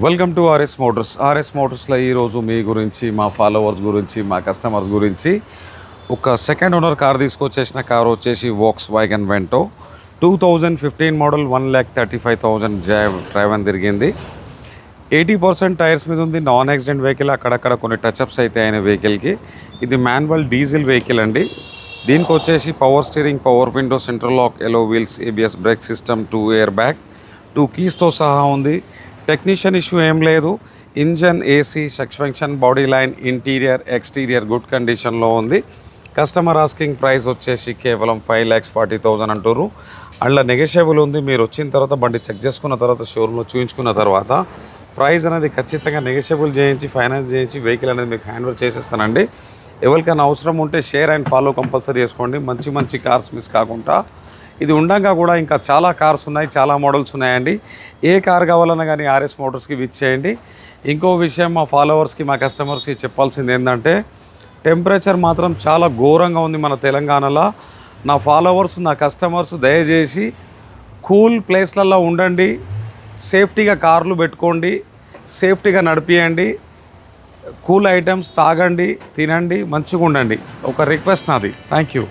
Welcome to RS motors. RS మోటార్స్లో ఈరోజు మీ గురించి, మా ఫాలోవర్స్ గురించి, మా కస్టమర్స్ గురించి ఒక సెకండ్ ఓనర్ కార్ తీసుకొచ్చేసిన కార్ వచ్చేసి Volkswagen Vento 2015 model 1,35,000 drive అని తిరిగింది. 80% టైర్స్ మీద ఉంది. Non accident vehicle. అక్కడక్కడ కొన్ని టచ్అప్స్ అయితే అయిన వెహికల్కి. ఇది మాన్యువల్ డీజిల్ వెహికల్ అండి. దీనికి వచ్చేసి power steering, power window, central lock, alloy wheels, ABS brake system, 2 air bag, 2 కీస్తో సహా ఉంది. టెక్నీషియన్ ఇష్యూ ఏం లేదు. Engine, AC, suspension, body line, interior, exterior good కండిషన్లో ఉంది. కస్టమర్ ఆస్కింగ్ ప్రైస్ వచ్చేసి కేవలం 5,40,000 అంటారు. అందులో నెగోషియబుల్ ఉంది. మీరు వచ్చిన తర్వాత బండి చెక్ చేసుకున్న తర్వాత, షోరూంలో చూపించుకున్న తర్వాత ప్రైస్ అనేది ఖచ్చితంగా నెగోషియబుల్ చేయించి, ఫైనాన్స్ చేయించి వెహికల్ అనేది మీకు హ్యాండ్ ఓవర్ చేసేస్తానండి. ఎవరికైనా అవసరం ఉంటే షేర్ అండ్ ఫాలో కంపల్సరీ చేసుకోండి. మంచి మంచి కార్స్ మిస్ కాకుండా. ఇది ఉండగా కూడా ఇంకా చాలా కార్స్ ఉన్నాయి, చాలా మోడల్స్ ఉన్నాయండి. ఏ కార్ కావాలన్నా కానీ ఆర్ఎస్ మోటార్స్కి విచ్ చేయండి. ఇంకో విషయం మా ఫాలోవర్స్కి, మా కస్టమర్స్కి చెప్పాల్సింది ఏంటంటే, టెంపరేచర్ మాత్రం చాలా ఘోరంగా ఉంది మన తెలంగాణలో. నా ఫాలోవర్స్, నా కస్టమర్స్ దయచేసి కూల్ ప్లేస్లలో ఉండండి. సేఫ్టీగా కార్లు పెట్టుకోండి, సేఫ్టీగా నడిపియండి, కూల్ ఐటమ్స్ తాగండి, తినండి, మంచిగా ఉండండి. ఒక రిక్వెస్ట్ నాది. Thank you.